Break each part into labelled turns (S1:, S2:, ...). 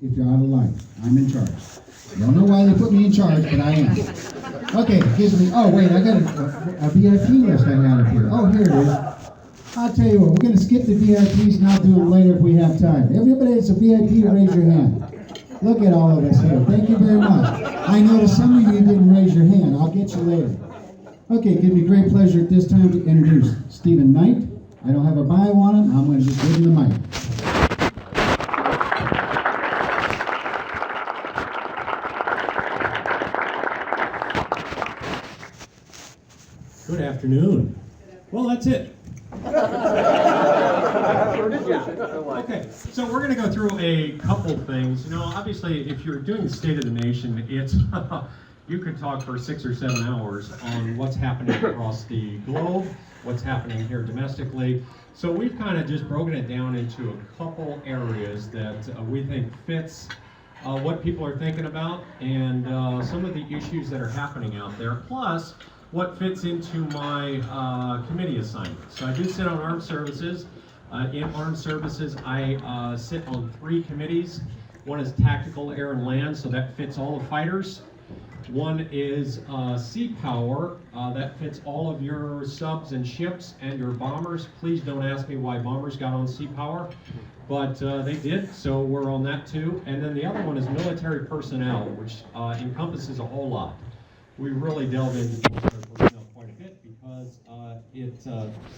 S1: if you're out of line. I'm in charge. Don't know why they put me in charge, but I am. Okay, gives me, oh wait, I got a VIP list I had up here. Oh, here it is. I'll tell you what, we're going to skip the VIPs and I'll do them later if we have time. Everybody that's a VIP, raise your hand. Look at all of us here. Thank you very much. I noticed some of you didn't raise your hand. I'll get you later. Okay, it gives me great pleasure at this time to introduce Stephen Knight. I don't have a bio on him. I'm going to just give him the mic.
S2: Good afternoon. Well, that's it. Okay, so we're going to go through a couple things. You know, obviously, if you're doing the State of the Nation, it's you could talk for 6 or 7 hours on what's happening across the globe, what's happening here domestically. So we've kind of just broken it down into a couple areas that we think fits what people are thinking about and some of the issues that are happening out there, plus what fits into my committee assignments. So I do sit on Armed Services. In Armed Services, I sit on 3 committees. One is Tactical Air and Land, so that fits all the fighters. One is Sea Power, that fits all of your subs and ships and your bombers. Please don't ask me why bombers got on Sea Power, but they did, so we're on that too. And then the other one is Military Personnel, which encompasses a whole lot. We really delve into military personnel quite a bit because it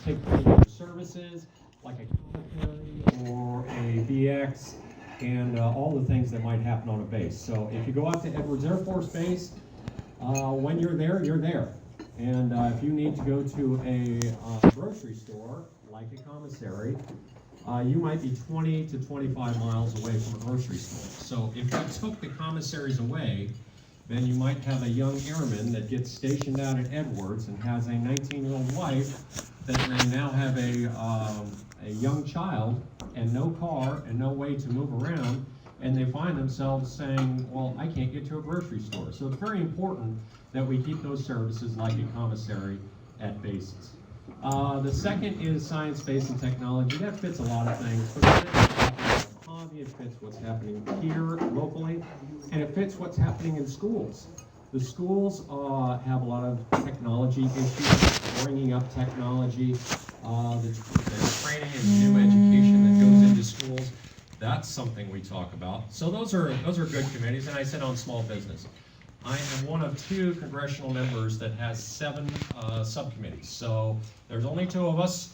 S2: takes care of your services, like a military or a BX, and all the things that might happen on a base. So if you go out to Edwards Air Force Base, when you're there, you're there. And if you need to go to a grocery store, like a commissary, you might be 20 to 25 miles away from a grocery store. So if you took the commissaries away, then you might have a young airman that gets stationed out at Edwards and has a 19-year-old wife that may now have a young child and no car and no way to move around, and they find themselves saying, well, I can't get to a grocery store. So it's very important that we keep those services like a commissary at bases. The second is science, space, and technology. That fits a lot of things. It fits what's happening here locally, and it fits what's happening in schools. The schools have a lot of technology issues, bringing up technology, the training and new education that goes into schools. That's something we talk about. So those are good committees, and I sit on small business. I am one of 2 congressional members that has 7 subcommittees. So there's only 2 of us.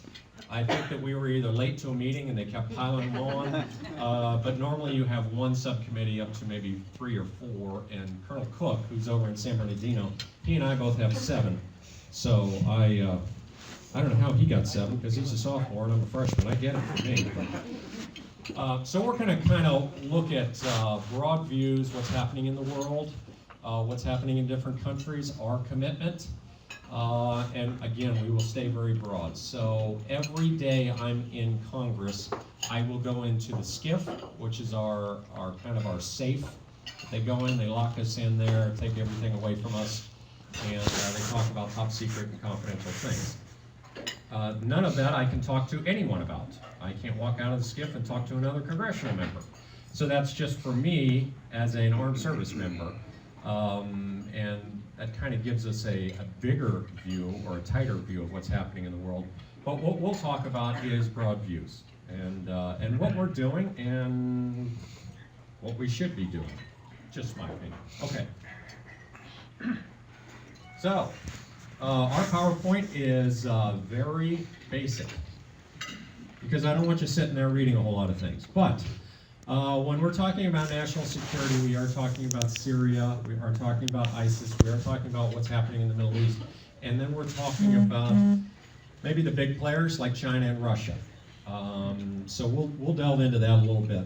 S2: I think that we were either late to a meeting and they kept piling them on, but normally you have 1 subcommittee up to maybe 3 or 4, and Colonel Cook, who's over in San Bernardino, he and I both have 7. So I don't know how he got 7, because he's a sophomore and I'm a freshman. I get it from me. So we're going to kind of look at broad views, what's happening in the world, what's happening in different countries, our commitment. And again, we will stay very broad. So every day I'm in Congress, I will go into the SCIF, which is our kind of our safe. They go in, they lock us in there, take everything away from us, and they talk about top secret and confidential things. None of that I can talk to anyone about. I can't walk out of the SCIF and talk to another congressional member. So that's just for me as an armed service member. And that kind of gives us a bigger view or a tighter view of what's happening in the world. But what we'll talk about is broad views and what we're doing and what we should be doing. Just my opinion. Okay. So our PowerPoint is very basic because I don't want you sitting there reading a whole lot of things. But when we're talking about national security, we are talking about Syria, we are talking about ISIS, we are talking about what's happening in the Middle East, and then we're talking about maybe the big players like China and Russia. So we'll delve into that a little bit.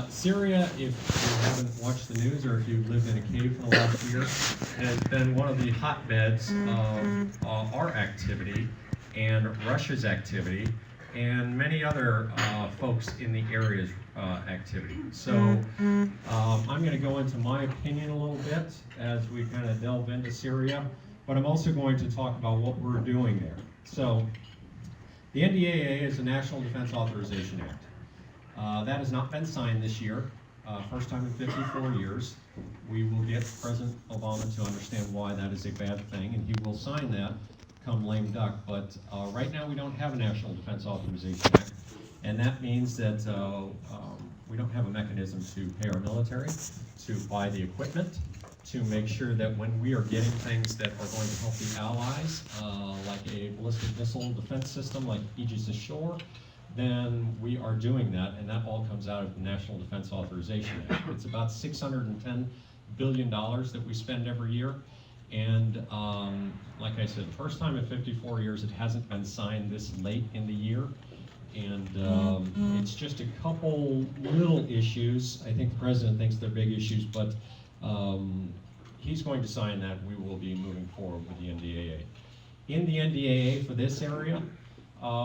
S2: Syria, if you haven't watched the news or if you've lived in a cave for the last year, has been one of the hotbeds of our activity and Russia's activity and many other folks in the area's activity. So I'm going to go into my opinion a little bit as we kind of delve into Syria, but I'm also going to talk about what we're doing there. So the NDAA is the National Defense Authorization Act. That has not been signed this year. first time in 54 years. We will get President Obama to understand why that is a bad thing, and he will sign that come lame duck. But right now we don't have a National Defense Authorization Act, and that means that we don't have a mechanism to pay our military, to buy the equipment, to make sure that when we are getting things that are going to help the allies, like a ballistic missile defense system like Aegis Ashore, then we are doing that, and that all comes out of the National Defense Authorization Act. It's about $610 billion that we spend every year, and like I said, first time in 54 years it hasn't been signed this late in the year, and it's just a couple little issues. I think the President thinks they're big issues, but he's going to sign that, and we will be moving forward with the NDAA. In the NDAA for this area,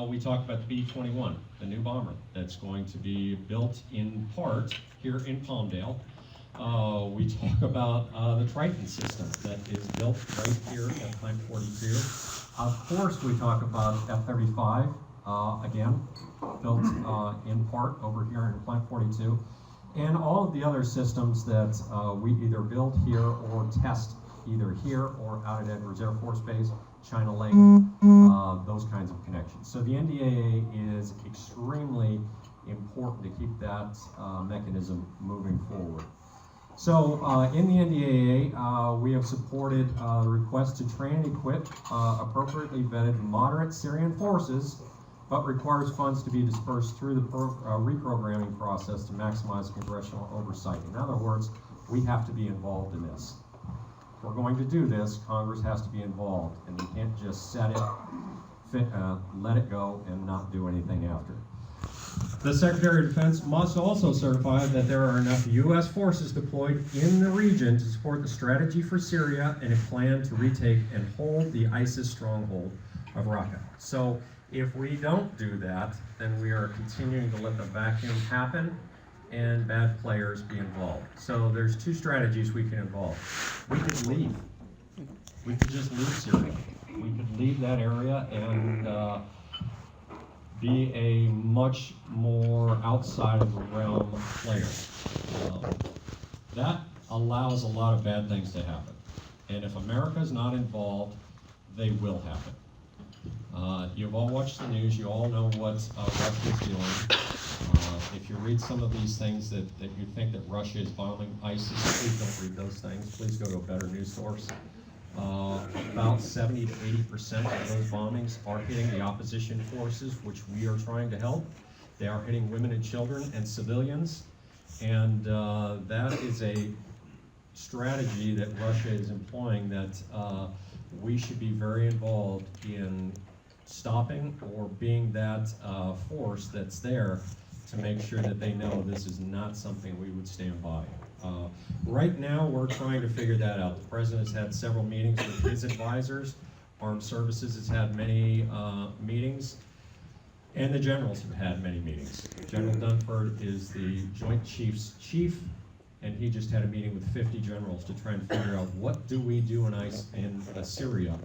S2: we talked about the B-21, the new bomber that's going to be built in part here in Palmdale. We talk about the Triton system that is built right here at Plant 42. Of course, we talk about F-35, again, built in part over here in Plant 42. And all of the other systems that we either build here or test either here or out at Edwards Air Force Base, China Lake, those kinds of connections. So the NDAA is extremely important to keep that mechanism moving forward. So in the NDAA, we have supported the request to train and equip appropriately vetted moderate Syrian forces, but requires funds to be dispersed through the reprogramming process to maximize congressional oversight. In other words, we have to be involved in this. If we're going to do this, Congress has to be involved, and you can't just set it, let it go, and not do anything after. The Secretary of Defense must also certify that there are enough U.S. forces deployed in the region to support the strategy for Syria and a plan to retake and hold the ISIS stronghold of Raqqa. So if we don't do that, then we are continuing to let the vacuum happen and bad players be involved. So there's two strategies we can involve. We could leave. We could just leave Syria. We could leave that area and be a much more outside of the realm player. That allows a lot of bad things to happen. And if America's not involved, they will happen. You've all watched the news, you all know what Russia's doing. If you read some of these things that you think that Russia is bombing ISIS, please don't read those things. Please go to a better news source. About 70 to 80% of those bombings are hitting the opposition forces, which we are trying to help. They are hitting women and children and civilians, and that is a strategy that Russia is employing that we should be very involved in stopping or being that force that's there to make sure that they know this is not something we would stand by. Right now, we're trying to figure that out. The President has had several meetings with his advisors. Armed Services has had many meetings, and the generals have had many meetings. General Dunford is the Joint Chiefs chief, and he just had a meeting with 50 generals to try and figure out what do we do in Syria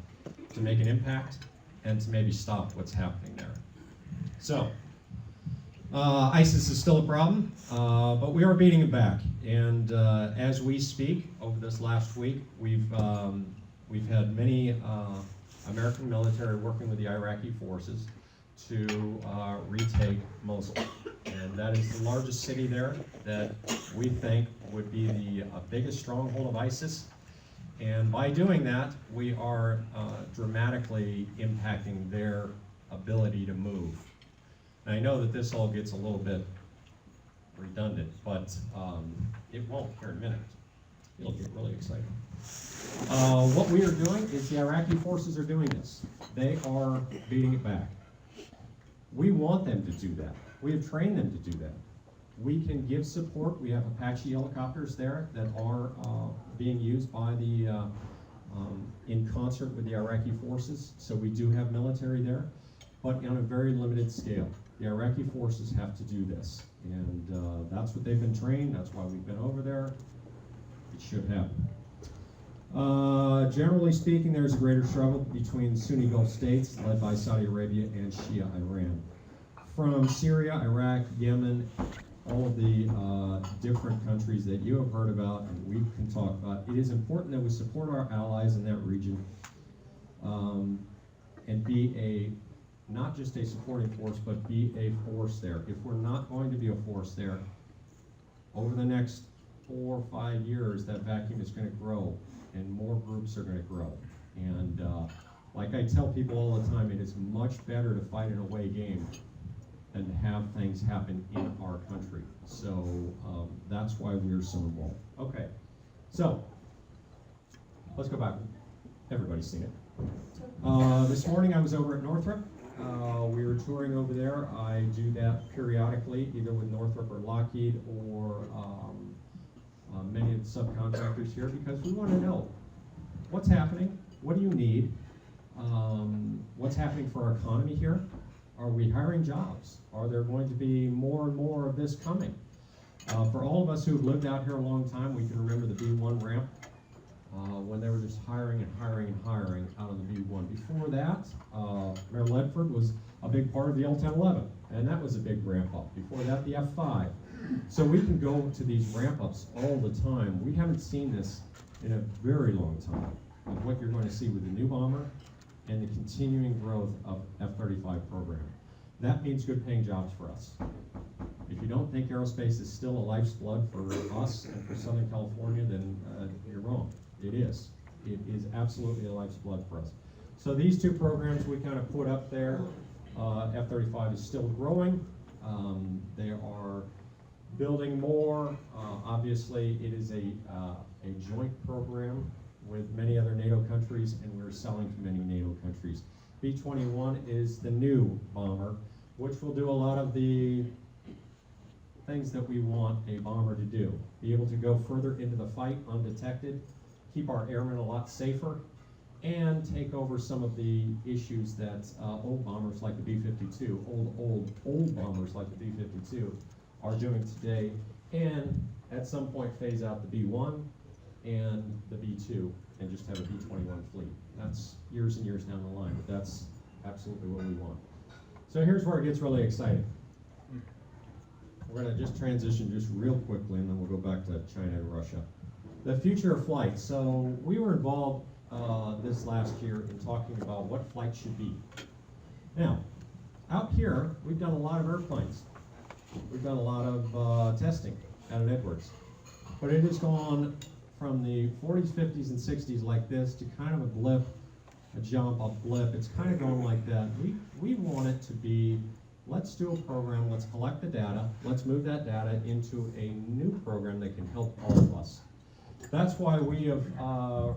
S2: to make an impact and to maybe stop what's happening there. So, ISIS is still a problem, but we are beating it back. And as we speak, over this last week, we've had many American military working with the Iraqi forces to retake Mosul. And that is the largest city there that we think would be the biggest stronghold of ISIS. And by doing that, we are dramatically impacting their ability to move. And I know that this all gets a little bit redundant, but it won't here in a minute. It'll get really exciting. What we are doing is the Iraqi forces are doing this. They are beating it back. We want them to do that. We have trained them to do that. We can give support. We have Apache helicopters there that are being used by the, in concert with the Iraqi forces. So we do have military there, but on a very limited scale. The Iraqi forces have to do this, and that's what they've been trained. That's why we've been over there. It should happen. Generally speaking, there's a greater struggle between Sunni Gulf states led by Saudi Arabia and Shia Iran. From Syria, Iraq, Yemen, all of the different countries that you have heard about and we can talk about. It is important that we support our allies in that region and be not just a supporting force, but be a force there. If we're not going to be a force there, over the next 4 or 5 years, that vacuum is going to grow and more groups are going to grow. And like I tell people all the time, it is much better to fight an away game than to have things happen in our country. So that's why we're so involved. Okay, so let's go back. Everybody's seen it. This morning I was over at Northrop. We were touring over there. I do that periodically, either with Northrop or Lockheed or many of the subcontractors here, because we want to know what's happening, what do you need, what's happening for our economy here. Are we hiring jobs? Are there going to be more and more of this coming? For all of us who've lived out here a long time, we can remember the B1 ramp when they were just hiring and hiring and hiring out of the B1. Before that, Mayor Ledford was a big part of the L1011, and that was a big ramp up. Before that, the F5. So we can go to these ramp ups all the time. We haven't seen this in a very long time, of what you're going to see with the new bomber and the continuing growth of F-35 program. That means good paying jobs for us. If you don't think aerospace is still a life's blood for us and for Southern California, then you're wrong. It is. It is absolutely a life's blood for us. So these two programs we kind of put up there. F-35 is still growing. They are building more. Obviously, it is a joint program with many other NATO countries, and we're selling to many NATO countries. B-21 is the new bomber, which will do a lot of the things that we want a bomber to do. Be able to go further into the fight undetected, keep our airmen a lot safer, and take over some of the issues that old bombers like the B-52, old bombers like the B-52 are doing today, and at some point phase out the B-1 and the B-2 and just have a B-21 fleet. That's years and years down the line, but that's absolutely what we want. So here's where it gets really exciting. We're going to just transition just real quickly, and then we'll go back to China and Russia. The future of flight. So we were involved this last year in talking about what flight should be. Now, out here, we've done a lot of airplanes. We've done a lot of testing out at Edwards. But it has gone from the 40s, 50s, and 60s like this to kind of a blip, a jump, a blip. It's kind of going like that. We want it to be, let's do a program, let's collect the data, let's move that data into a new program that can help all of us. That's why we have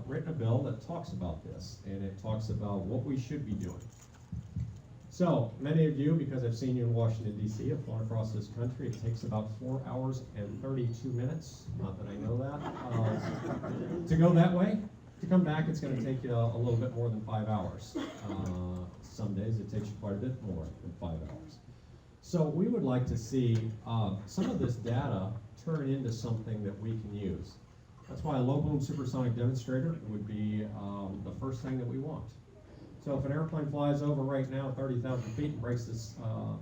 S2: written a bill that talks about this, and it talks about what we should be doing. So, many of you, because I've seen you in Washington, D.C., have flown across this country. It takes about 4 hours and 32 minutes, not that I know that, to go that way. To come back, it's going to take you a little bit more than 5 hours. Some days it takes you quite a bit more than 5 hours. So we would like to see some of this data turn into something that we can use. That's why a low boom supersonic demonstrator would be the first thing that we want. So if an airplane flies over right now 30,000 feet and breaks this,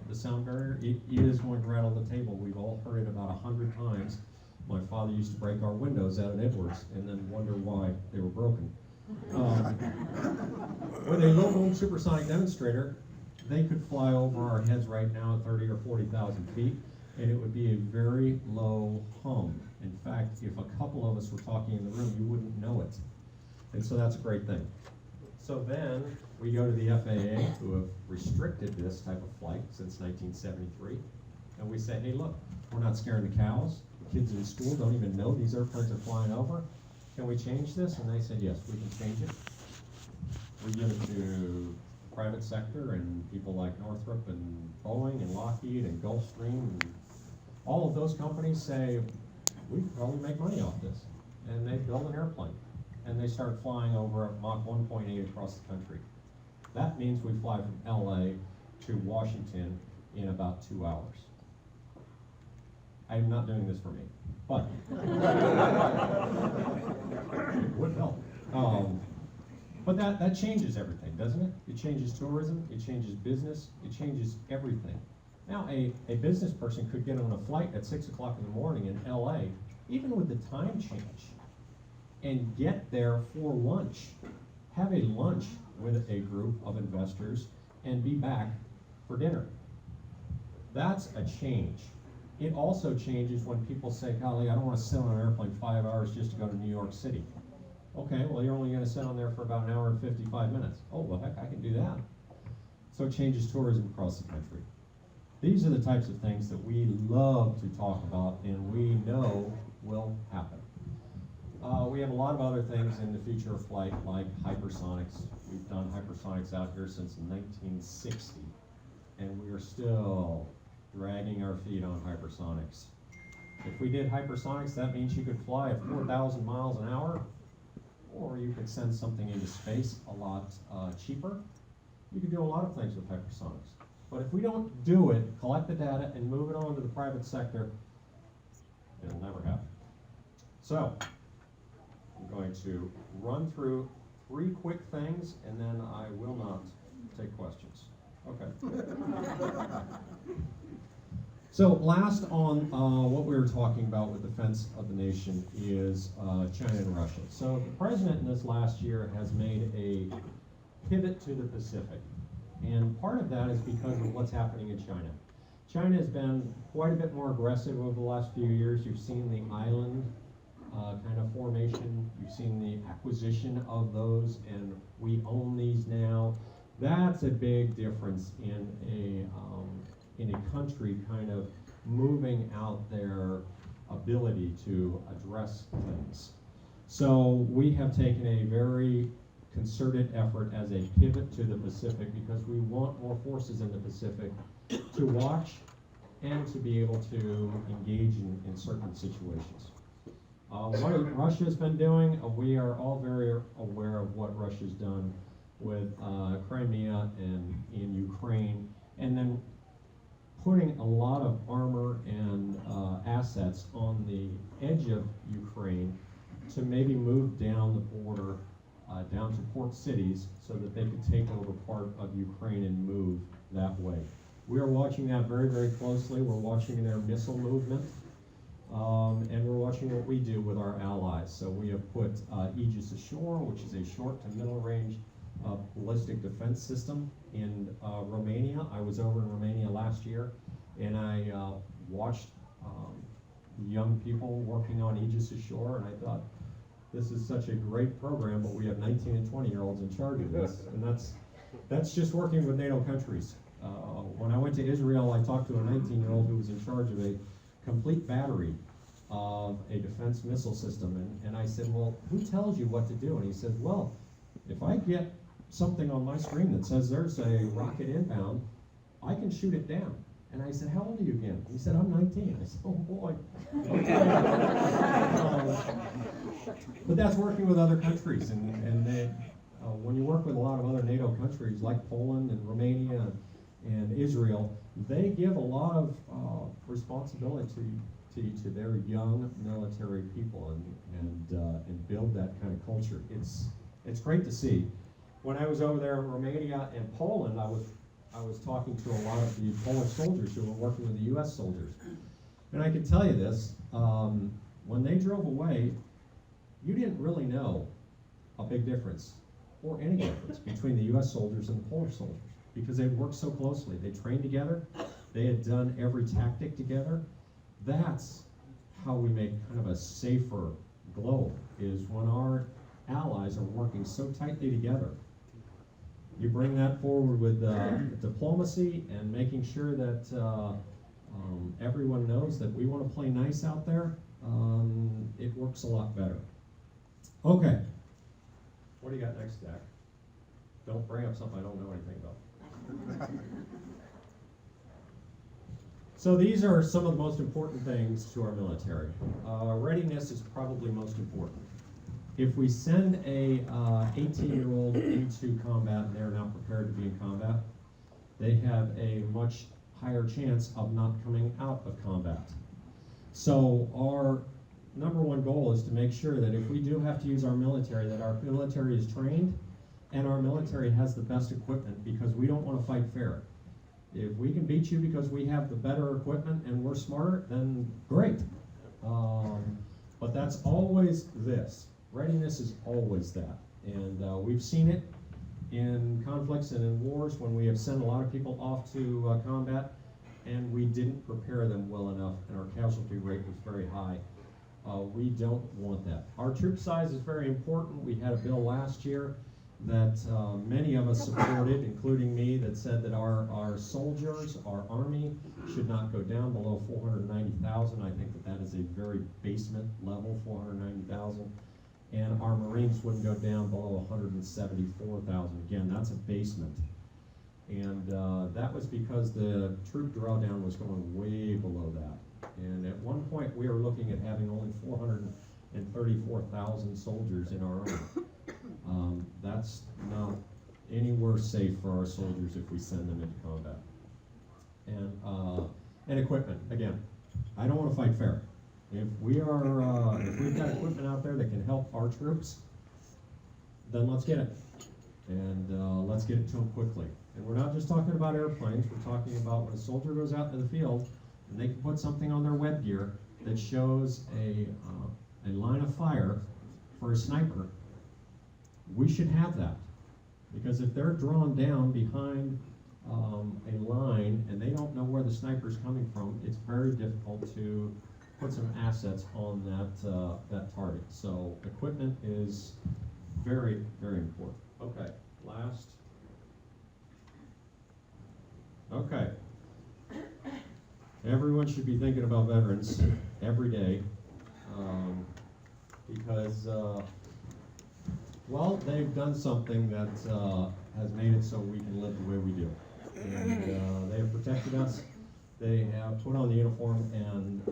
S2: the sound barrier, it is going to rattle the table. We've all heard it about 100 times. My father used to break our windows out at Edwards and then wonder why they were broken. With a low boom supersonic demonstrator, they could fly over our heads right now at 30 or 40,000 feet, and it would be a very low hum. In fact, if a couple of us were talking in the room, you wouldn't know it. And so that's a great thing. So then we go to the FAA, who have restricted this type of flight since 1973, and we say, hey, look, we're not scaring the cows. The kids in school don't even know these airplanes are flying over. Can we change this? And they said, yes, we can change it. We give it to the private sector and people like Northrop and Boeing and Lockheed and Gulfstream. And all of those companies say, we can probably make money off this. And they build an airplane. And they start flying over at Mach 1.8 across the country. That means we fly from LA to Washington in about 2 hours. I am not doing this for me, but it would help. But that changes everything, doesn't it? It changes tourism, it changes business, it changes everything. Now, a business person could get on a flight at 6 o'clock in the morning in LA, even with the time change, and get there for lunch, have a lunch with a group of investors, and be back for dinner. That's a change. It also changes when people say, golly, I don't want to sit on an airplane 5 hours just to go to New York City. Okay, well, you're only going to sit on there for about an hour and 55 minutes. Oh, well, heck, I can do that. So it changes tourism across the country. These are the types of things that we love to talk about and we know will happen. We have a lot of other things in the future of flight, like hypersonics. We've done hypersonics out here since 1960, and we are still dragging our feet on hypersonics. If we did hypersonics, that means you could fly at 4,000 miles an hour, or you could send something into space a lot cheaper. You could do a lot of things with hypersonics. But if we don't do it, collect the data, and move it on to the private sector, it'll never happen. So, I'm going to run through 3 quick things, and then I will not take questions. Okay. So last on what we were talking about with defense of the nation is China and Russia. So the president in this last year has made a pivot to the Pacific. And part of that is because of what's happening in China. China has been quite a bit more aggressive over the last few years. You've seen the island kind of formation. You've seen the acquisition of those, and we own these now. That's a big difference in a country kind of moving out their ability to address things. So we have taken a very concerted effort as a pivot to the Pacific because we want more forces in the Pacific to watch and to be able to engage in certain situations. What Russia has been doing, we are all very aware of what Russia's done with Crimea and in Ukraine, and then putting a lot of armor and assets on the edge of Ukraine to maybe move down the border, down to port cities, so that they could take over part of Ukraine and move that way. We are watching that very, very closely. We're watching their missile movement, and we're watching what we do with our allies. So we have put Aegis Ashore, which is a short to middle range ballistic defense system in Romania. I was over in Romania last year, and I watched young people working on Aegis Ashore, and I thought, this is such a great program, but we have 19 and 20-year-olds in charge of this, and that's just working with NATO countries. When I went to Israel, I talked to a 19-year-old who was in charge of a complete battery of a defense missile system, and I said, well, who tells you what to do? And he said, well, if I get something on my screen that says there's a rocket inbound, I can shoot it down. And I said, how old are you again? He said, I'm 19. I said, oh boy. But that's working with other countries, and they, when you work with a lot of other NATO countries like Poland and Romania and Israel, they give a lot of responsibility to their young military people and build that kind of culture. It's great to see. When I was over there in Romania and Poland, I was talking to a lot of the Polish soldiers who were working with the U.S. soldiers. And I can tell you this, when they drove away, you didn't really know a big difference, or any difference, between the U.S. soldiers and the Polish soldiers, because they worked so closely. They trained together, they had done every tactic together. That's how we make kind of a safer globe, is when our allies are working so tightly together. You bring that forward with diplomacy and making sure that everyone knows that we want to play nice out there, it works a lot better. Okay. What do you got next, Zach? Don't bring up something I don't know anything about. So these are some of the most important things to our military. Readiness is probably most important. If we send a 18-year-old into combat and they're not prepared to be in combat, they have a much higher chance of not coming out of combat. So our number one goal is to make sure that if we do have to use our military, that our military is trained and our military has the best equipment, because we don't want to fight fair. If we can beat you because we have the better equipment and we're smarter, then great. But that's always this. Readiness is always that. And we've seen it in conflicts and in wars when we have sent a lot of people off to combat and we didn't prepare them well enough and our casualty rate was very high. We don't want that. Our troop size is very important. We had a bill last year that many of us supported, including me, that said that our soldiers, our Army, should not go down below 490,000. I think that that is a very basement level, 490,000. And our Marines wouldn't go down below 174,000. Again, that's a basement. And that was because the troop drawdown was going way below that. And at one point, we were looking at having only 434,000 soldiers in our Army. That's not anywhere safe for our soldiers if we send them into combat. And equipment, again, I don't want to fight fair. If we've got equipment out there that can help our troops, then let's get it. And let's get it to them quickly. And we're not just talking about airplanes, we're talking about when a soldier goes out into the field and they can put something on their web gear that shows a line of fire for a sniper. We should have that. Because if they're drawn down behind a line and they don't know where the sniper's coming from, it's very difficult to put some assets on that target. So equipment is very, very important. Okay, last. Okay. Everyone should be thinking about veterans every day because, well, they've done something that has made it so we can live the way we do. And they have protected us. They have put on the uniform and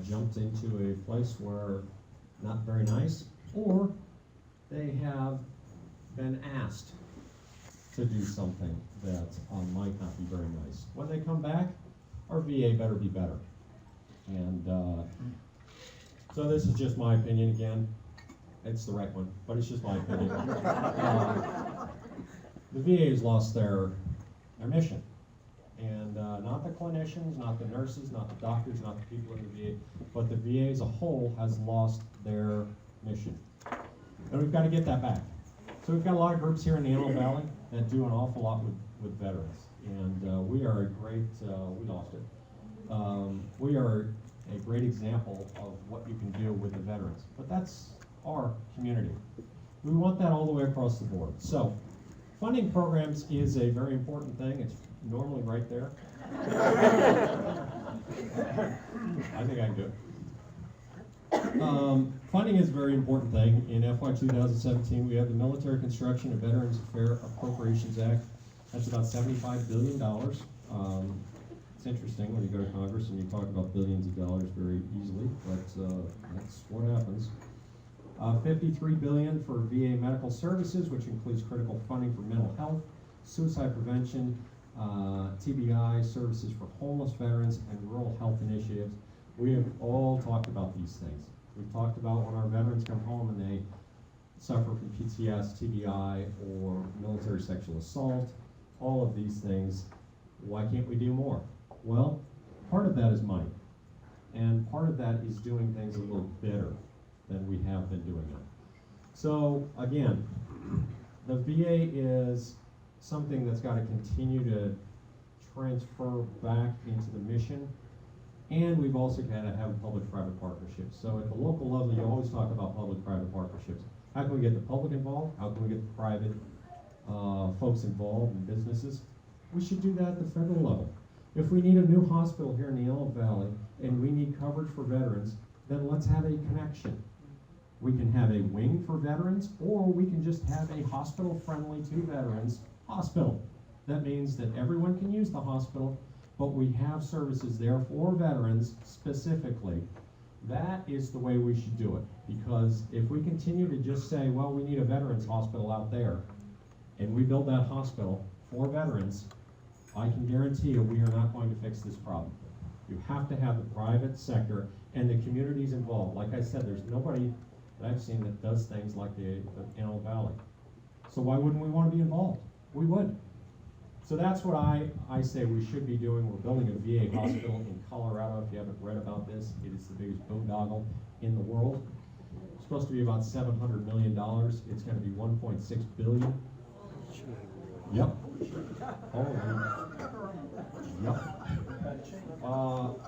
S2: jumped into a place where not very nice, or they have been asked to do something that might not be very nice. When they come back, our VA better be better. And so this is just my opinion again. It's the right one, but it's just my opinion. The VA has lost their mission. And not the clinicians, not the nurses, not the doctors, not the people in the VA, but the VA as a whole has lost their mission. And we've got to get that back. So we've got a lot of groups here in the Antelope Valley that do an awful lot with veterans. And we are a great, we lost it. We are a great example of what you can do with the veterans. But that's our community. We want that all the way across the board. So funding programs is a very important thing. It's normally right there. I think I can do it. Funding is a very important thing. In FY 2017, we have the Military Construction and Veterans Affairs Appropriations Act. That's about $75 billion. It's interesting when you go to Congress and you talk about billions of dollars very easily, but that's what happens. $53 billion for VA medical services, which includes critical funding for mental health, suicide prevention, TBI, services for homeless veterans, and rural health initiatives. We have all talked about these things. We've talked about when our veterans come home and they suffer from PTS, TBI, or military sexual assault, all of these things. Why can't we do more? Well, part of that is money. And part of that is doing things a little better than we have been doing them. So, again, the VA is something that's got to continue to transfer back into the mission, and we've also got to have public-private partnerships. So at the local level, you always talk about public-private partnerships. How can we get the public involved? How can we get the private folks involved in businesses? We should do that at the federal level. If we need a new hospital here in the Antelope Valley and we need coverage for veterans, then let's have a connection. We can have a wing for veterans, or we can just have a hospital-friendly to veterans hospital. That means that everyone can use the hospital, but we have services there for veterans specifically. That is the way we should do it, because if we continue to just say, well, we need a veterans hospital out there, and we build that hospital for veterans, I can guarantee you we are not going to fix this problem. You have to have the private sector and the communities involved. Like I said, there's nobody that I've seen that does things like the Antelope Valley. So why wouldn't we want to be involved? We would. So that's what I say we should be doing. We're building a VA hospital in Colorado. If you haven't read about this, it is the biggest boondoggle in the world. It's supposed to be about $700 million. It's going to be $1.6 billion. Yep. Oh, yep.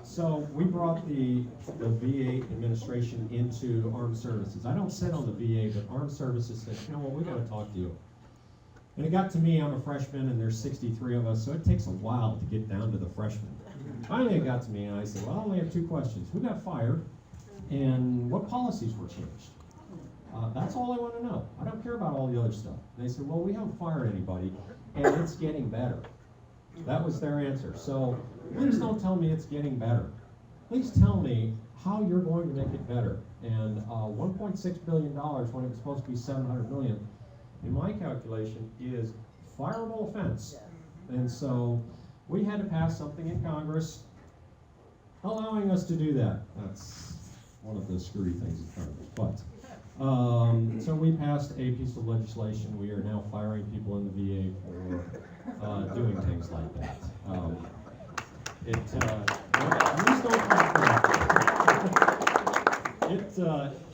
S2: So we brought the VA administration into Armed Services. I don't sit on the VA, but Armed Services said, you know what, we got to talk to you. And it got to me, I'm a freshman, and there's 63 of us, so it takes a while to get down to the freshmen. Finally, it got to me, and I said, well, I only have 2 questions. Who got fired, and what policies were changed? That's all I want to know. I don't care about all the other stuff. And they said, well, we haven't fired anybody, and it's getting better. That was their answer. So please don't tell me it's getting better. Please tell me how you're going to make it better. And $1.6 billion when it was supposed to be $700 million, in my calculation, is fireable offense. And so we had to pass something in Congress allowing us to do that. That's one of the screwy things in Congress. But so we passed a piece of legislation. We are now firing people in the VA for doing things like that. Please don't talk about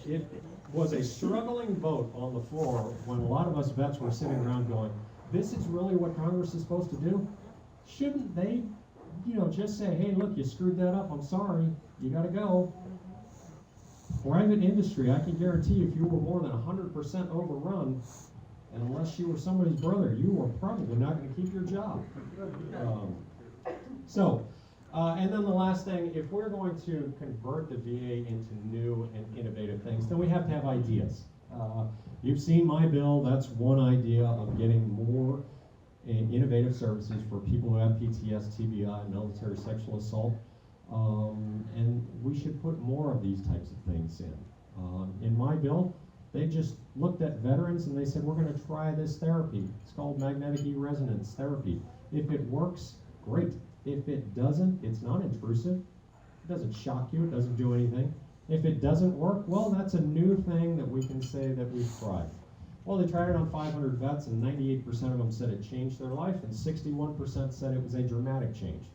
S2: it was a struggling vote on the floor when a lot of us vets were sitting around going, this is really what Congress is supposed to do? Shouldn't they, just say, hey, look, you screwed that up, I'm sorry, you gotta go. Private industry, I can guarantee if you were more than 100% overrun, and unless you were somebody's brother, you were probably not going to keep your job. And then the last thing, if we're going to convert the VA into new and innovative things, then we have to have ideas. You've seen my bill. That's one idea of getting more innovative services for people who have PTS, TBI, military sexual assault. And we should put more of these types of things in. In my bill, they just looked at veterans and they said, we're going to try this therapy. It's called magnetic resonance therapy. If it works, great. If it doesn't, it's not intrusive. It doesn't shock you. It doesn't do anything. If it doesn't work, well, that's a new thing that we can say that we've tried. Well, they tried it on 500 vets, and 98% of them said it changed their life, and 61% said it was a dramatic change.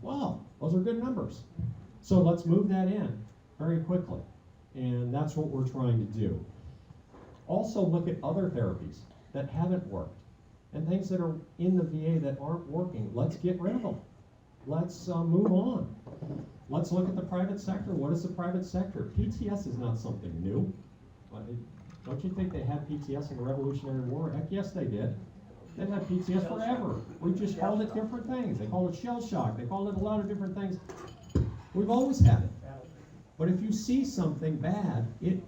S2: Wow, those are good numbers. So let's move that in very quickly. And that's what we're trying to do. Also look at other therapies that haven't worked and things that are in the VA that aren't working. Let's get rid of them. Let's move on. Let's look at the private sector. What is the private sector? PTS is not something new. Don't you think they had PTS in the Revolutionary War? Heck yes, they did. They've had PTS forever. We just called it different things. They called it shell shock. They called it a lot of different things. We've always had it. But if you see something bad, it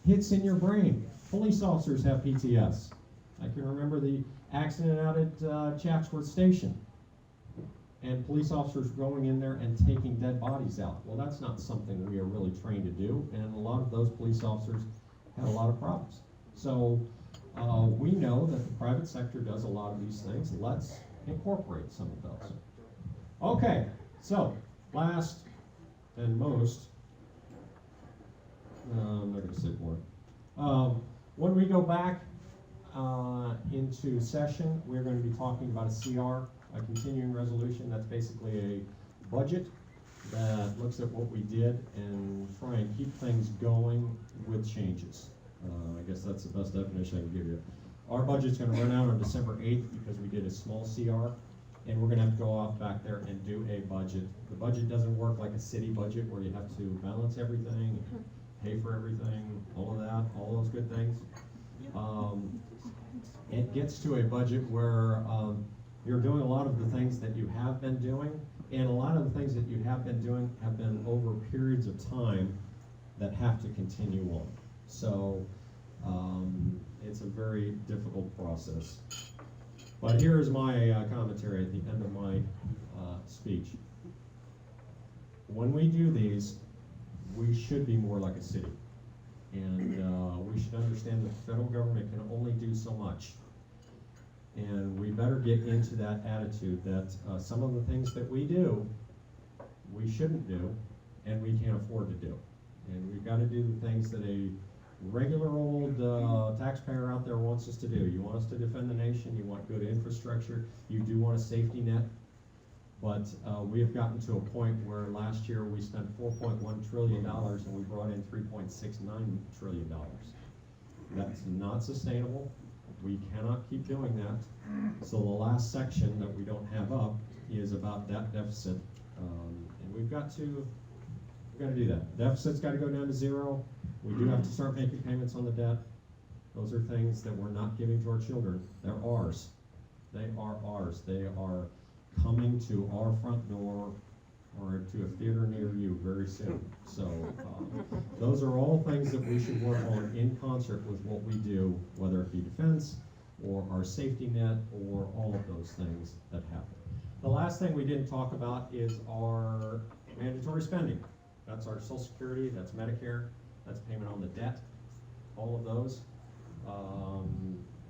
S2: hits in your brain. Police officers have PTS. I can remember the accident out at Chatsworth Station. And police officers going in there and taking dead bodies out. Well, that's not something we are really trained to do. And a lot of those police officers had a lot of problems. So we know that the private sector does a lot of these things. Let's incorporate some of those. Okay, so last and most, I'm not going to say more. When we go back into session, we're going to be talking about a CR, a continuing resolution. That's basically a budget that looks at what we did and try and keep things going with changes. I guess that's the best definition I can give you. Our budget's going to run out on December 8th because we did a small CR, and we're going to have to go off back there and do a budget. The budget doesn't work like a city budget where you have to balance everything, pay for everything, all of that, all those good things. It gets to a budget where you're doing a lot of the things that you have been doing, and a lot of the things that you have been doing have been over periods of time that have to continue on. So it's a very difficult process. But here's my commentary at the end of my speech. When we do these, we should be more like a city. And we should understand that the federal government can only do so much. And we better get into that attitude that some of the things that we do, we shouldn't do, and we can't afford to do. And we've got to do the things that a regular old taxpayer out there wants us to do. You want us to defend the nation, you want good infrastructure, you do want a safety net, but we have gotten to a point where last year we spent $4.1 trillion and we brought in $3.69 trillion. That's not sustainable. We cannot keep doing that. So the last section that we don't have up is about debt deficit, and we've got to do that. Deficit's got to go down to zero. We do have to start making payments on the debt. Those are things that we're not giving to our children. They're ours. They are ours. They are coming to our front door or to a theater near you very soon. So those are all things that we should work on in concert with what we do, whether it be defense or our safety net or all of those things that happen. The last thing we didn't talk about is our mandatory spending. That's our Social Security, that's Medicare, that's payment on the debt, all of those.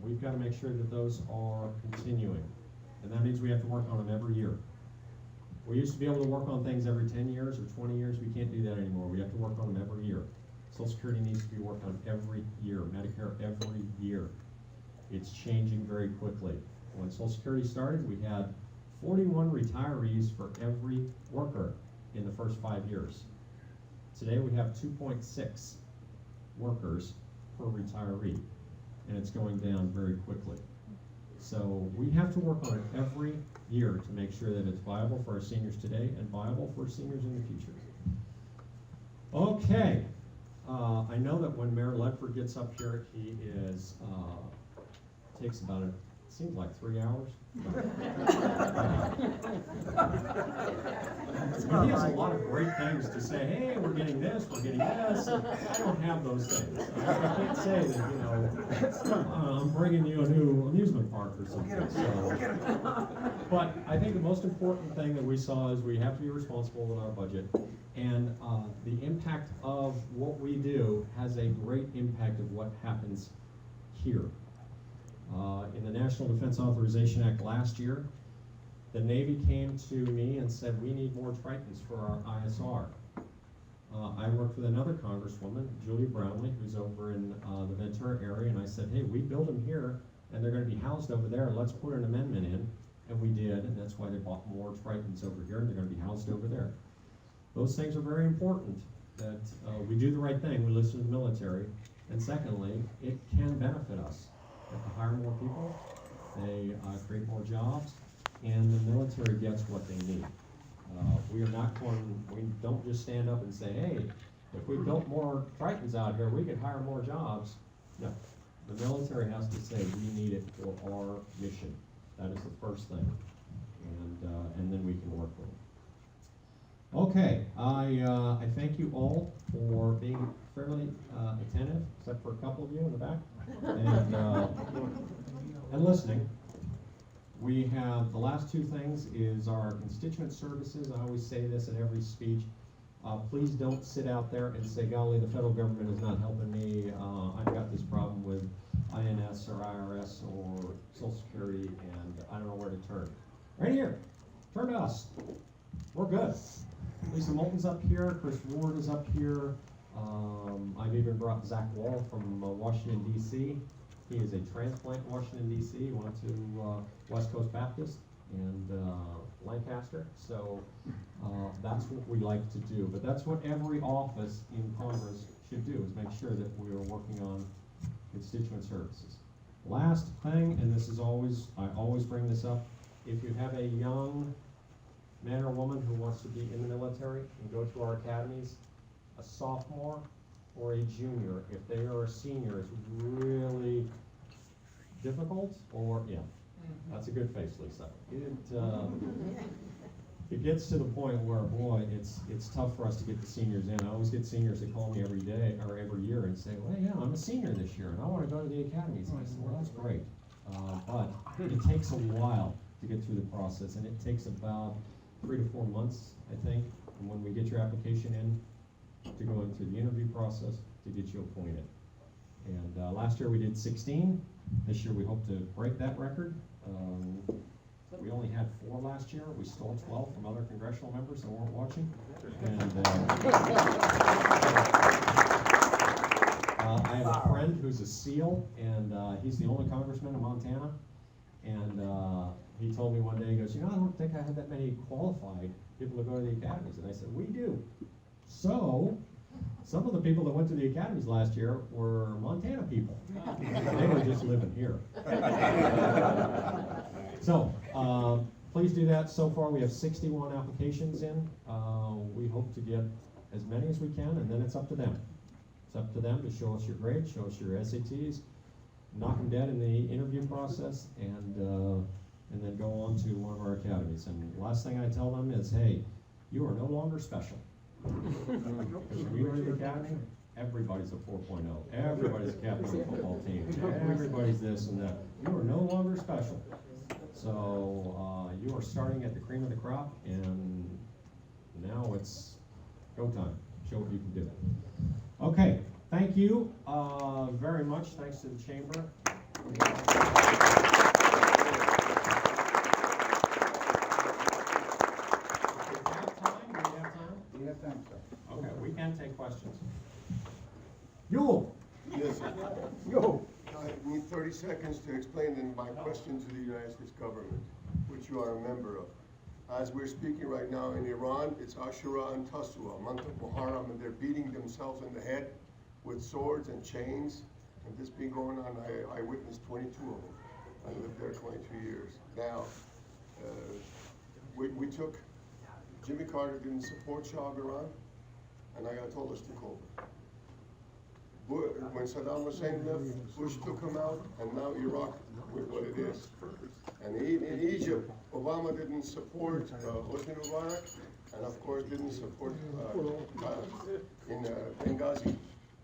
S2: We've got to make sure that those are continuing. And that means we have to work on them every year. We used to be able to work on things every 10 years or 20 years. We can't do that anymore. We have to work on them every year. Social Security needs to be worked on every year. Medicare every year. It's changing very quickly. When Social Security started, we had 41 retirees for every worker in the first 5 years. Today we have 2.6 workers per retiree, and it's going down very quickly. So we have to work on it every year to make sure that it's viable for our seniors today and viable for seniors in the future. Okay, I know that when Mayor Ledford gets up here, he is takes about it seems like 3 hours. He has a lot of great things to say. Hey, we're getting this, we're getting this. I don't have those things. I can't say that, you know, I'm bringing you a new amusement park or something. So, but I think the most important thing that we saw is we have to be responsible with our budget. And the impact of what we do has a great impact of what happens here. In the National Defense Authorization Act last year, the Navy came to me and said, we need more Tritons for our ISR. I worked with another Congresswoman, Julia Brownlee, who's over in the Ventura area, and I said, hey, we build them here, and they're going to be housed over there, let's put an amendment in. And we did, and that's why they bought more Tritons over here, and they're going to be housed over there. Those things are very important, that we do the right thing, we listen to the military, and secondly, it can benefit us. They have to hire more people, they create more jobs, and the military gets what they need. We are not going, we don't just stand up and say, hey, if we built more Tritons out here, we could hire more jobs. No, the military has to say, we need it for our mission. That is the first thing, and then we can work with it. Okay, I thank you all for being fairly attentive, except for a couple of you in the back, and listening. We have the last two things is our constituent services. I always say this in every speech. Please don't sit out there and say, golly, the federal government is not helping me. I've got this problem with INS or IRS or Social Security, and I don't know where to turn. Right here, turn to us. We're good. Lisa Moulton's up here, Chris Ward is up here. I've even brought Zach Wall from Washington, D.C. He is a transplant in Washington, D.C. He went to West Coast Baptist and Lancaster. So that's what we like to do. But that's what every office in Congress should do, is make sure that we are working on constituent services. Last thing, and this is always, I always bring this up, if you have a young man or woman who wants to be in the military and go to our academies, a sophomore or a junior, if they are a senior, it's really difficult, or, yeah, that's a good face, Lisa. It gets to the point where, boy, it's tough for us to get the seniors in. I always get seniors that call me every day or every year and say, well, yeah, I'm a senior this year and I want to go to the academies. And I said, well, that's great. But it takes a while to get through the process, and it takes about 3 to 4 months, I think, from when we get your application in to go into the interview process to get you appointed. And last year we did 16. This year we hope to break that record. We only had 4 last year. We stole 12 from other congressional members that weren't watching. And I have a friend who's a SEAL, and he's the only congressman in Montana. And he told me one day, he goes, I don't think I have that many qualified people to go to the academies. And I said, we do. So, some of the people that went to the academies last year were Montana people. They were just living here. So, please do that. So far, we have 61 applications in. We hope to get as many as we can, and then it's up to them. It's up to them to show us your grades, show us your SATs, knock them dead in the interview process, and then go on to one of our academies. And the last thing I tell them is, hey, you are no longer special. Because when you enter the academy, everybody's a 4.0. Everybody's a captain of the football team. Everybody's this and that. You are no longer special. So you are starting at the cream of the crop, and now it's go time. Show what you can do. Okay, thank you very much. Thanks to the chamber.
S1: We have time, sir.
S2: Okay, we can take questions. Yule.
S3: Yes,
S1: Yo.
S3: I need 30 seconds to explain my question to the United States government, which you are a member of. As we're speaking right now in Iran, it's Ashura and Tasua, month of Muharram, and they're beating themselves in the head with swords and chains. And this been going on, I witnessed 22 of them. I lived there 22 years. Now, we took, Jimmy Carter didn't support Shah of Iran, and I got told us to over. When Saddam Hussein left, Bush took him out, and now Iraq with what it is. And in Egypt, Obama didn't support Hosni Mubarak, and of course didn't support in Benghazi,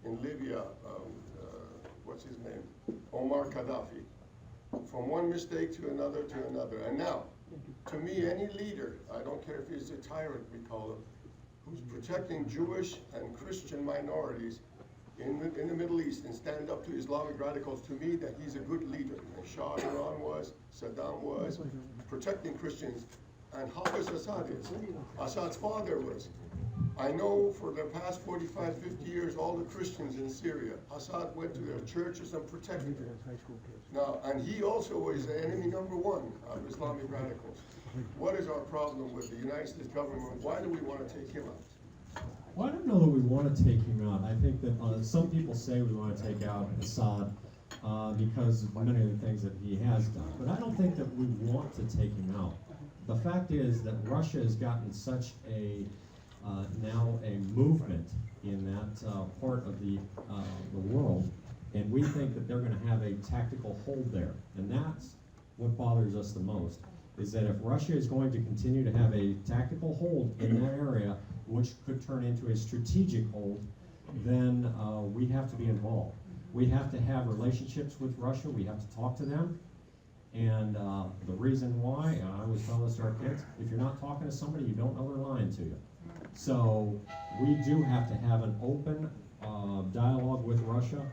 S3: in Libya, what's his name? Omar Gaddafi. From one mistake to another to another. And now, to me, any leader, I don't care if he's a tyrant, we call him, who's protecting Jewish and Christian minorities in the Middle East and stand up to Islamic radicals, to me, that he's a good leader. And Shah of Iran was, Saddam was, protecting Christians, and Hafiz Assad is. Assad's father was. I know for the past 45, 50 years, all the Christians in Syria, Assad went to their churches and protected them. Now, and he also was the enemy number one of Islamic radicals. What is our problem with the United States government? Why do we want to take him out?
S2: Well, I don't know that we want to take him out. I think that some people say we want to take out Assad because of many of the things that he has done. But I don't think that we want to take him out. The fact is that Russia has gotten such a now a movement in that part of the world, and we think that they're going to have a tactical hold there. And that's what bothers us the most, is that if Russia is going to continue to have a tactical hold in that area, which could turn into a strategic hold, then we have to be involved. We have to have relationships with Russia. We have to talk to them. And the reason why, and I always tell this to our kids, if you're not talking to somebody, you don't know they're lying to you. So we do have to have an open dialogue with Russia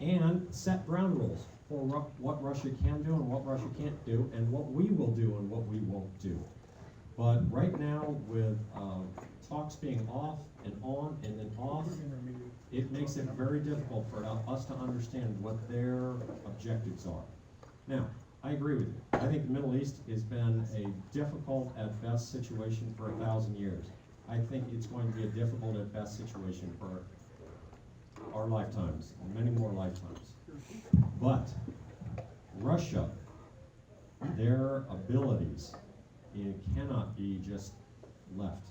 S2: and set ground rules for what Russia can do and what Russia can't do, and what we will do and what we won't do. But right now, with talks being off and on and then off, it makes it very difficult for us to understand what their objectives are. Now, I agree with you. I think the Middle East has been a difficult at best situation for 1,000 years. I think it's going to be a difficult at best situation for our lifetimes, many more lifetimes. But Russia, their abilities, it cannot be just left.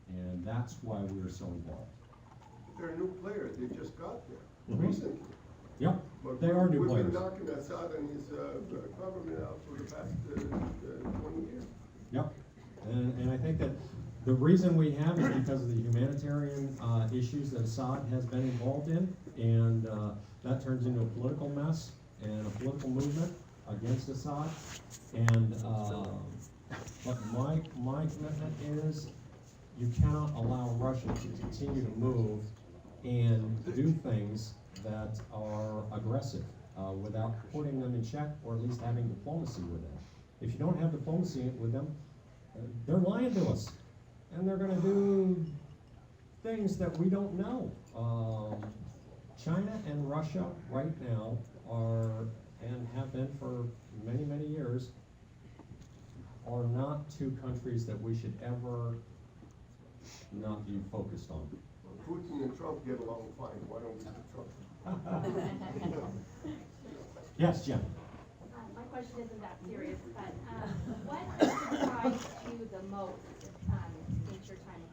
S2: And that's why we're so involved.
S3: They're new players. They just got there recently.
S2: Yep,
S3: But
S2: they are new
S3: we've
S2: players.
S3: been knocking Assad and his government out for the past 20 years.
S2: Yep, and I think that the reason we have is because of the humanitarian issues that Assad has been involved in, and that turns into a political mess and a political movement against Assad. And but my commitment is you cannot allow Russia to continue to move and do things that are aggressive without putting them in check, or at least having diplomacy with them. If you don't have diplomacy with them, they're lying to us, and they're going to do things that we don't know. China and Russia right now are, and have been for many, many years, are not two countries that we should ever not be focused on.
S3: Putin and Trump get along fine, why don't we do Trump?
S2: Yes, Jim.
S4: My question isn't that serious, but what surprised you the most since your time in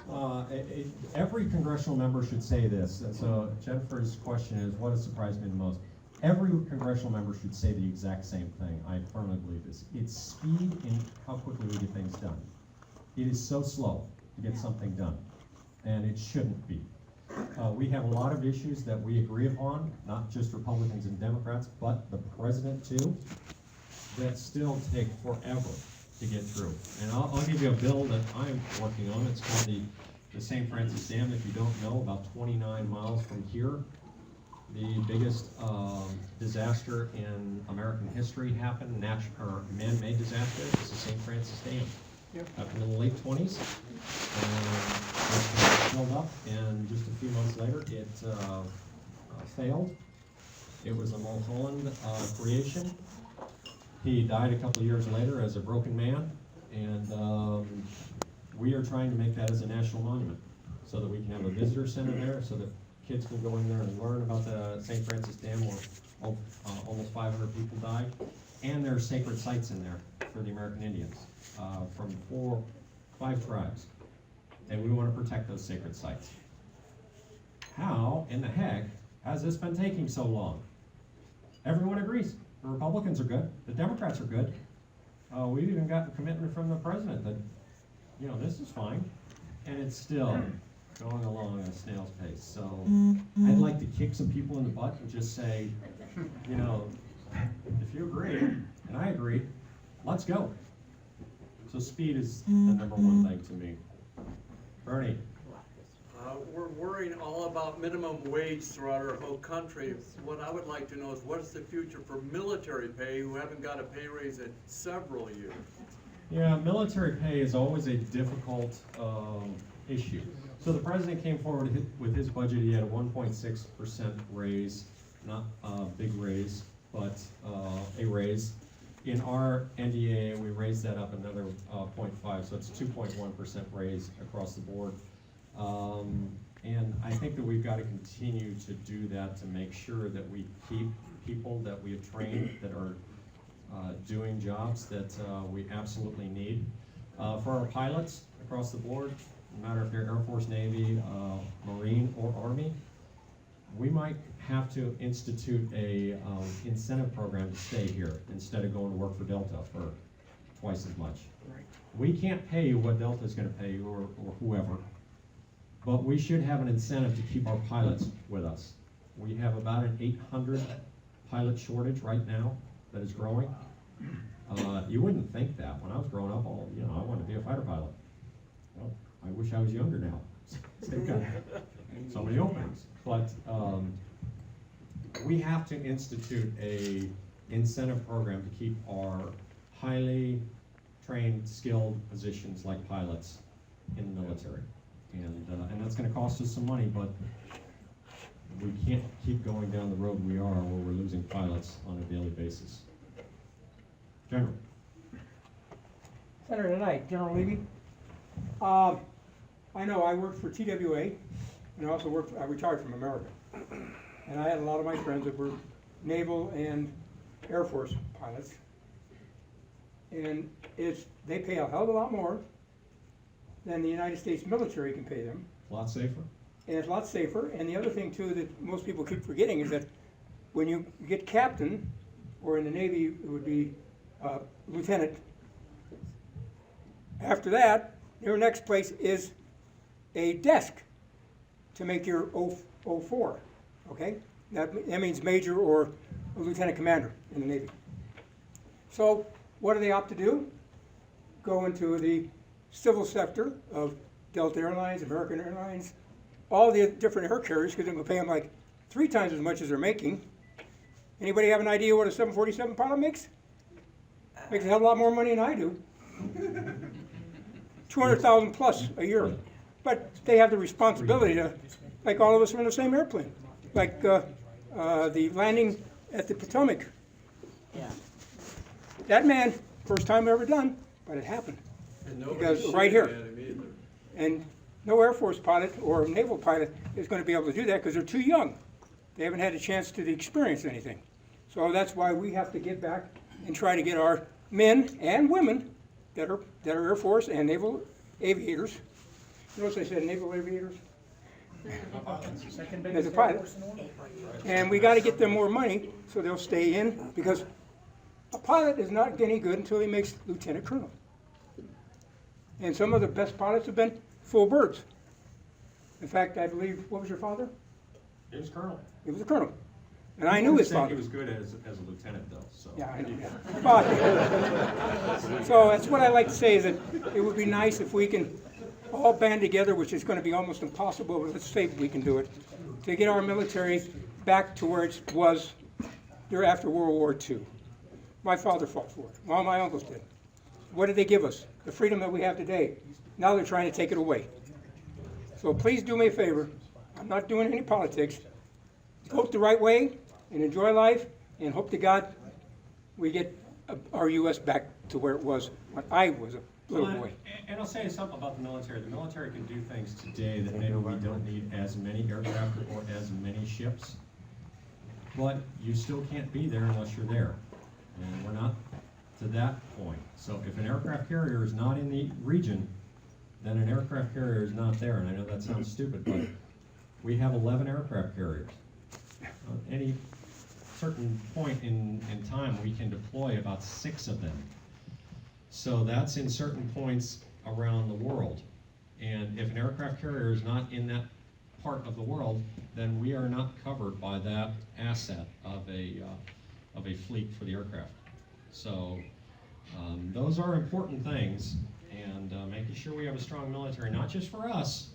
S4: Congress?
S2: Every congressional member should say this. And so Jennifer's question is, what has surprised me the most? Every congressional member should say the exact same thing. I firmly believe this. It's speed in how quickly we get things done. It is so slow to get something done, and it shouldn't be. We have a lot of issues that we agree upon, not just Republicans and Democrats, but the president too, that still take forever to get through. And I'll give you a bill that I'm working on. It's called the St. Francis Dam. If you don't know, about 29 miles from here, the biggest disaster in American history happened, or man-made disaster. It's the St. Francis Dam. Happened in the late 20s. It filled up, and just a few months later, it failed. It was a Mulholland creation. He died a couple of years later as a broken man, and we are trying to make that as a national monument so that we can have a visitor center there, so that kids can go in there and learn about the St. Francis Dam where almost 500 people died. And there are sacred sites in there for the American Indians from 5 tribes. And we want to protect those sacred sites. How in the heck has this been taking so long? Everyone agrees. The Republicans are good. The Democrats are good. We've even gotten commitment from the president that, you know, this is fine. And it's still going along at a snail's pace. So I'd like to kick some people in the butt and just say, you know, if you agree, and I agree, let's go. So speed is the number one thing to me. Bernie.
S5: We're worrying all about minimum wage throughout our whole country. What I would like to know is what is the future for military pay who haven't got a pay raise in several years?
S2: Yeah, military pay is always a difficult issue. So the president came forward with his budget. He had a 1.6% raise, not a big raise, but a raise. In our NDA, we raised that up another 0.5, so it's 2.1% raise across the board. And I think that we've got to continue to do that to make sure that we keep people that we have trained that are doing jobs that we absolutely need. For our pilots across the board, no matter if they're Air Force, Navy, Marine, or Army, we might have to institute a incentive program to stay here instead of going to work for Delta for twice as much.
S6: Right.
S2: We can't pay you what Delta is going to pay you or whoever, but we should have an incentive to keep our pilots with us. We have about an 800 pilot shortage right now that is growing. You wouldn't think that. When I was growing up, I wanted to be a fighter pilot. Well, I wish I was younger now. They've got so many openings. But we have to institute a incentive program to keep our highly trained, skilled positions like pilots in the military. And that's going to cost us some money, but we can't keep going down the road we are where we're losing pilots on a daily basis. General.
S6: Senator tonight, General Levy. I know I worked for TWA, and I also I retired from America. And I had a lot of my friends that were Naval and Air Force pilots. And they pay a hell of a lot more than the United States military can pay them.
S2: A lot safer.
S6: And it's a lot safer. And the other thing too that most people keep forgetting is that when you get captain, or in the Navy it would be lieutenant, after that, your next place is a desk to make your 04, okay? That means major or a lieutenant commander in the Navy. So what do they opt to do? Go into the civil sector of Delta Airlines, American Airlines, all the different air carriers, because they're going to pay them like 3 times as much as they're making. Anybody have an idea what a 747 pilot makes? Makes a hell of a lot more money than I do. 200,000 plus a year. But they have the responsibility to, like all of us are in the same airplane. like the landing at the Potomac.
S7: Yeah.
S6: That man, first time ever done, but it happened.
S5: And
S6: Because
S5: nobody's
S6: right
S5: shooting
S6: here.
S5: at him either.
S6: And no Air Force pilot or naval pilot is going to be able to do that because they're too young. They haven't had a chance to experience anything. So that's why we have to get back and try to get our men and women that are Air Force and naval aviators. Notice I said naval aviators? As a pilot. And we got to get them more money so they'll stay in, because a pilot is not any good until he makes lieutenant colonel. And some of the best pilots have been full birds. In fact, I believe, what was your father?
S2: He was colonel.
S6: He was a colonel. And I knew his
S2: He
S6: father.
S2: was good as a lieutenant, though, so.
S6: Yeah, I know. But, so that's what I like to say, is that it would be nice if we can all band together, which is going to be almost impossible, but let's say we can do it, to get our military back to where it was there after World War II. My father fought for it. All my uncles did. What did they give us? The freedom that we have today. Now they're trying to take it away. So please do me a favor. I'm not doing any politics. Vote the right way and enjoy life, and hope to God we get our U.S. back to where it was when I was a little boy.
S2: And I'll say something about the military. The military can do things today that maybe we don't need as many aircraft or as many ships. But you still can't be there unless you're there. And we're not to that point. So if an aircraft carrier is not in the region, then an aircraft carrier is not there. And I know that sounds stupid, but we have 11 aircraft carriers. Any certain point in time, we can deploy about 6 of them. So that's in certain points around the world. And if an aircraft carrier is not in that part of the world, then we are not covered by that asset of a fleet for the aircraft. So those are important things, and making sure we have a strong military, not just for us,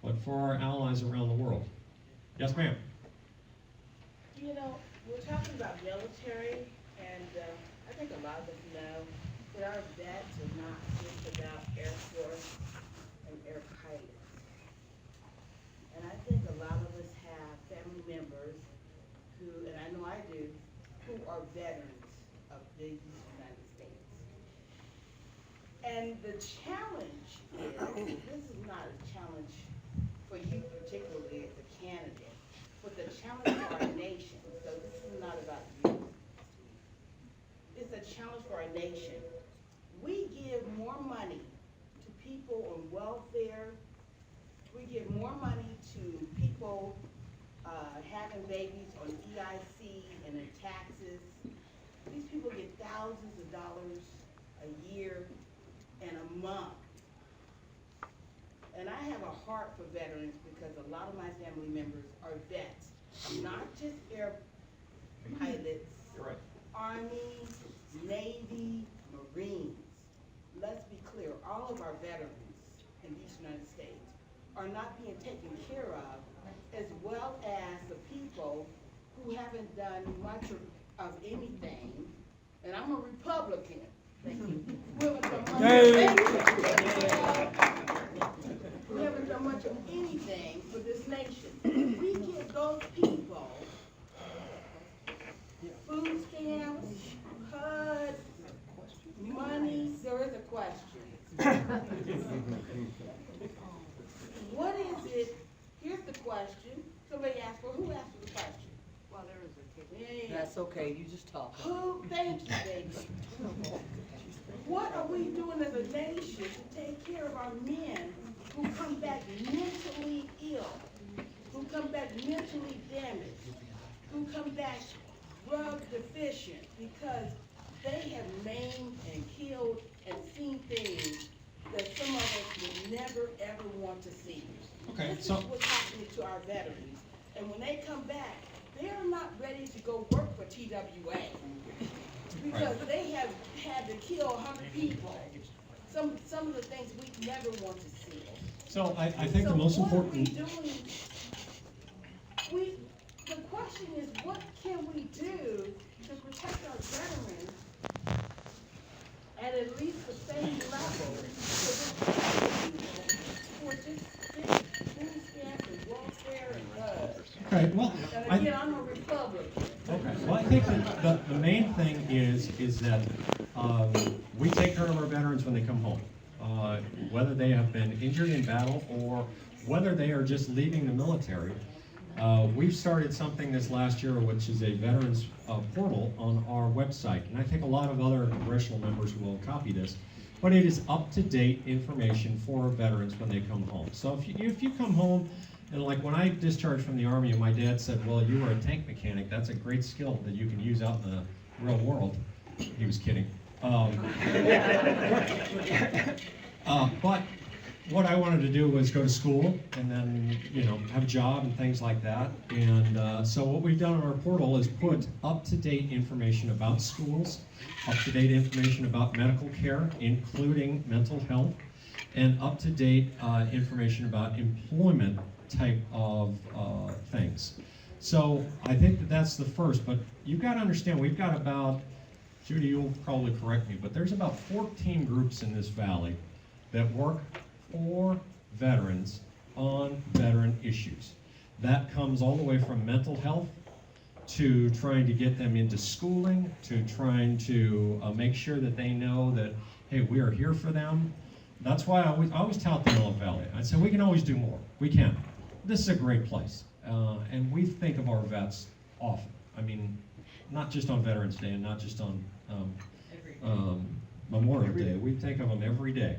S2: but for our allies around the world. Yes, ma'am.
S7: You know, we're talking about military, and I think a lot of us know that our vets are not just about Air Force and air pilots. And I think a lot of us have family members who, and I know I do, who are veterans of the United States. And the challenge is, this is not a challenge for you particularly as a candidate, but the challenge for our nation. So this is not about you. It's a challenge for our nation. We give more money to people on welfare. We give more money to people having babies on EIC and in taxes. These people get thousands of dollars a year and a month. And I have a heart for veterans because a lot of my family members are vets, not just air pilots,
S2: You're right.
S7: Army, Navy, Marines. Let's be clear, all of our veterans in these United States are not being taken care of, as well as the people who haven't done much of anything. And I'm a Republican. Thank you. We haven't done much of anything. We haven't done much of anything for this nation. We give those people food stamps, HUD, money. There is a question. What is it? Here's the question. Somebody asked for, who asked for the question?
S8: Well, there is a
S7: Yeah.
S8: That's okay, you just talk.
S7: Who, thank you, baby. What are we doing as a nation to take care of our men who come back mentally ill, who come back mentally damaged, who come back drug deficient because they have maimed and killed and seen things that some of us would never ever want to see.
S2: Okay,
S7: This
S2: so-
S7: is what's happening to our veterans. And when they come back, they're not ready to go work for TWA because they have had to kill 100 people. Some of the things we never want to see.
S2: So I think the most important.
S7: So what are we doing? The question is, what can we do to protect our veterans at least the same level for just food stamps and welfare and HUD? I'm a Republican.
S2: Okay, well, I think that the main thing is that we take care of our veterans when they come home. Whether they have been injured in battle or whether they are just leaving the military. We've started something this last year, which is a veterans portal on our website. And I think a lot of other congressional members will copy this. But it is up-to-date information for veterans when they come home. So if you come home, and like when I discharged from the Army and my dad said, well, you were a tank mechanic, that's a great skill that you can use out in the real world. He was kidding. But what I wanted to do was go to school and then, have a job and things like that. And so what we've done on our portal is put up-to-date information about schools, up-to-date information about medical care, including mental health, and up-to-date information about employment type of things. So I think that that's the first, but you've got to understand, we've got about, Judy, you'll probably correct me, but there's about 14 groups in this valley that work for veterans on veteran issues. That comes all the way from mental health to trying to get them into schooling, to trying to make sure that they know that, hey, we are here for them. That's why I always tout the Antelope Valley. I say we can always do more. We can. This is a great place. And we think of our vets often. I mean, not just on Veterans Day and not just on Memorial Day. We think of them every day.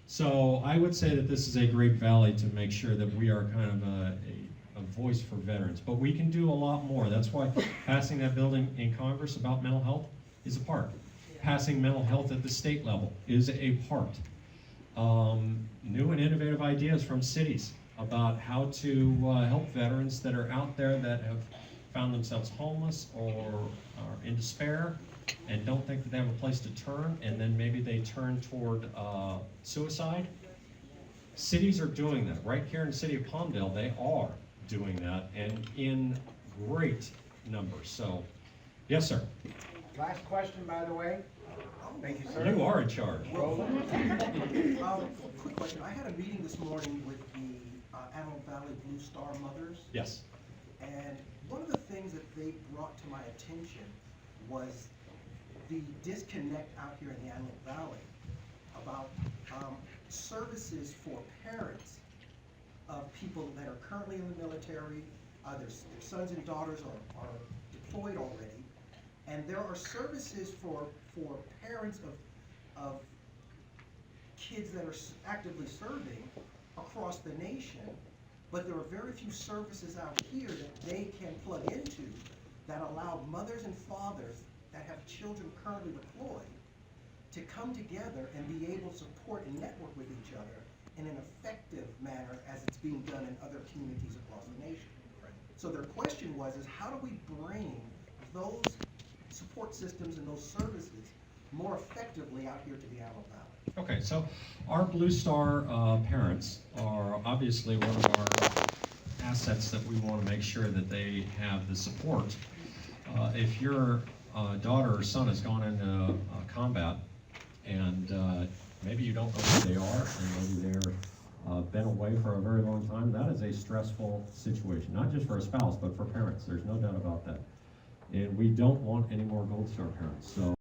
S2: So I would say that this is a great valley to make sure that we are kind of a voice for veterans. But we can do a lot more. That's why passing that building in Congress about mental health is a part. Passing mental health at the state level is a part. New and innovative ideas from cities about how to help veterans that are out there that have found themselves homeless or are in despair and don't think that they have a place to turn, and then maybe they turn toward suicide. Cities are doing that. Right here in the city of Palmdale, they are doing that, and in great numbers. So, yes, sir.
S9: Last question, by the way. Thank you, sir.
S2: You are in charge.
S10: Quick question. I had a meeting this morning with the Antelope Valley Blue Star Mothers.
S2: Yes.
S10: And one of the things that they brought to my attention was the disconnect out here in the Antelope Valley about services for parents of people that are currently in the military. Their sons and daughters are deployed already. And there are services for parents of kids that are actively serving across the nation, but there are very few services out here that they can plug into that allow mothers and fathers that have children currently deployed to come together and be able to support and network with each other in an effective manner as it's being done in other communities across the nation. So their question was, how do we bring those support systems and those services more effectively out here to the Antelope Valley?
S2: Okay, so our Blue Star parents are obviously one of our assets that we want to make sure that they have the support. If your daughter or son has gone into combat and maybe you don't know who they are, and maybe they're been away for a very long time, that is a stressful situation, not just for a spouse, but for parents. There's no doubt about that. And we don't want any more Gold Star parents. So